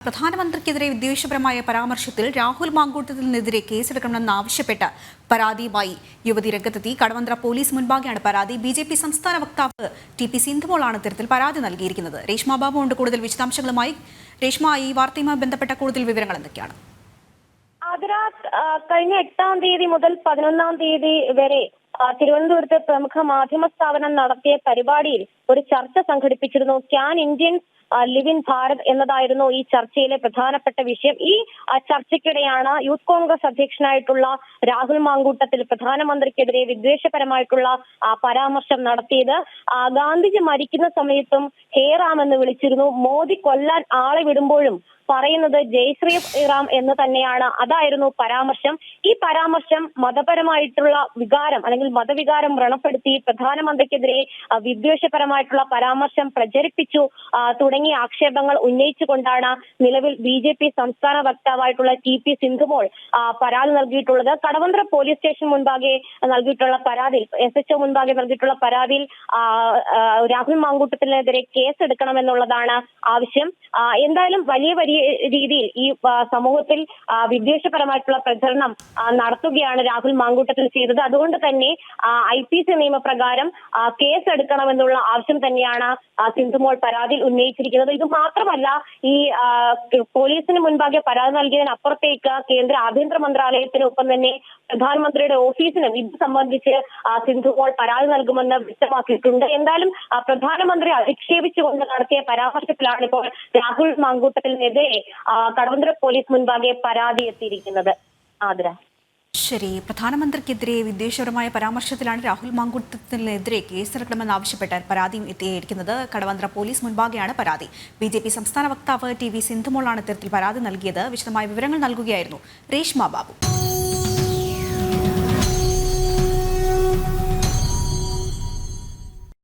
പ്രധാനമന്ത്രിക്കെതിരെ വിദ്വേഷപരമായ പരാമർശത്തിൽ രാഹുൽ മാങ്കൂട്ടത്തിനെതിരെ കേസെടുക്കണമെന്നാവശ്യപ്പെട്ട് പരാതിയുമായി യുവതി രംഗത്തെത്തി. കടവന്ത്ര പോലീസ് മുൻപാകെയാണ് പരാതി. ബിജെപി സംസ്ഥാന വക്താവ് ടി.പി. സിന്ധുമോളാണ് ഇത്തരത്തിൽ പരാതി നൽകിയിരിക്കുന്നത്. രേഷ്മ ബാബു ഉണ്ട് കൂടുതൽ വിശദാംശങ്ങളുമായി. രേഷ്മ, ഈ വാർത്തയുമായി ബന്ധപ്പെട്ട കൂടുതൽ വിവരങ്ങൾ എന്തൊക്കെയാണ്? കഴിഞ്ഞ 8-ാം തീയതി മുതൽ 11-ാം തീയതി വരെ തിരുവനന്തപുരത്ത് പ്രമുഖ മാധ്യമ സ്ഥാപനം നടത്തിയ പരിപാടിയിൽ ഒരു ചർച്ച സംഘടിപ്പിച്ചിരുന്നു. Can Indians live in Bharat എന്നതായിരുന്നു ഈ ചർച്ചയിലെ പ്രധാനപ്പെട്ട വിഷയം. ഈ ചർച്ചയ്ക്കിടെയാണ് യൂത്ത് കോൺഗ്രസ് അധ്യക്ഷനായിട്ടുള്ള രാഹുൽ മാങ്കൂട്ടത്തിൽ പ്രധാനമന്ത്രിക്കെതിരെ വിദ്വേഷപരമായിട്ടുള്ള പരാമർശം നടത്തിയത്. ഗാന്ധിജി മരിക്കുന്ന സമയത്തും ഹേ റാം എന്ന് വിളിച്ചിരുന്നു. മോദി കൊല്ലാൻ ആളെ വിടുമ്പോഴും പറയുന്നത് ജയ് ശ്രീ റാം എന്ന് തന്നെയാണ്. അതായിരുന്നു പരാമർശം. ഈ പരാമർശം മതപരമായിട്ടുള്ള വികാരം അല്ലെങ്കിൽ മതവികാരം വ്രണപ്പെടുത്തി പ്രധാനമന്ത്രിക്കെതിരെ വിദ്വേഷപരമായിട്ടുള്ള പരാമർശം പ്രചരിപ്പിച്ചു തുടങ്ങിയ ആക്ഷേപങ്ങൾ ഉന്നയിച്ചുകൊണ്ടാണ് നിലവിൽ ബിജെപി സംസ്ഥാന വക്താവായിട്ടുള്ള ടി.പി. സിന്ധുമോൾ പരാതി നൽകിയിട്ടുള്ളത്. കടവന്ത്ര പോലീസ് സ്റ്റേഷൻ മുൻപാകെ നൽകിയിട്ടുള്ള പരാതിയിൽ SHO മുൻപാകെ നൽകിയിട്ടുള്ള പരാതിയിൽ രാഹുൽ മാങ്കൂട്ടത്തിനെതിരെ കേസെടുക്കണമെന്നുള്ളതാണ് ആവശ്യം. എന്തായാലും വലിയ രീതിയിൽ ഈ സമൂഹത്തിൽ വിദ്വേഷപരമായിട്ടുള്ള പ്രചരണം നടത്തുകയാണ് രാഹുൽ മാങ്കൂട്ടത്തിൽ ചെയ്തത്. അതുകൊണ്ട് തന്നെ IPC നിയമപ്രകാരം കേസെടുക്കണമെന്നുള്ള ആവശ്യം തന്നെയാണ് സിന്ധുമോൾ പരാതിയിൽ ഉന്നയിച്ചിരിക്കുന്നത്. ഇത് മാത്രമല്ല, ഈ പോലീസിന് മുൻപാകെ പരാതി നൽകിയതിനപ്പുറത്തേക്ക് കേന്ദ്ര ആഭ്യന്തര മന്ത്രാലയത്തിനൊപ്പം തന്നെ പ്രധാനമന്ത്രിയുടെ ഓഫീസിനും ഇത് സംബന്ധിച്ച് സിന്ധുമോൾ പരാതി നൽകുമെന്ന് വ്യക്തമാക്കിയിട്ടുണ്ട്. എന്തായാലും പ്രധാനമന്ത്രി അധിക്ഷേപിച്ചുകൊണ്ട് നടത്തിയ പരാമർശത്തിലാണ് ഇപ്പോൾ രാഹുൽ മാങ്കൂട്ടത്തിനെതിരെ കടവന്ത്ര പോലീസ് മുൻപാകെ പരാതി എത്തിയിരിക്കുന്നത്. ശരി, പ്രധാനമന്ത്രിക്കെതിരെ വിദ്വേഷപരമായ പരാമർശത്തിലാണ് രാഹുൽ മാങ്കൂട്ടത്തിനെതിരെ കേസെടുക്കണമെന്നാവശ്യപ്പെട്ട് പരാതിയും എത്തിയിരിക്കുന്നത്. കടവന്ത്ര പോലീസ് മുൻപാകെയാണ് പരാതി. ബിജെപി സംസ്ഥാന വക്താവ് ടി.വി. സിന്ധുമോളാണ് ഇത്തരത്തിൽ പരാതി നൽകിയത്. വിശദമായ വിവരങ്ങൾ നൽകുകയായിരുന്നു രേഷ്മ ബാബു.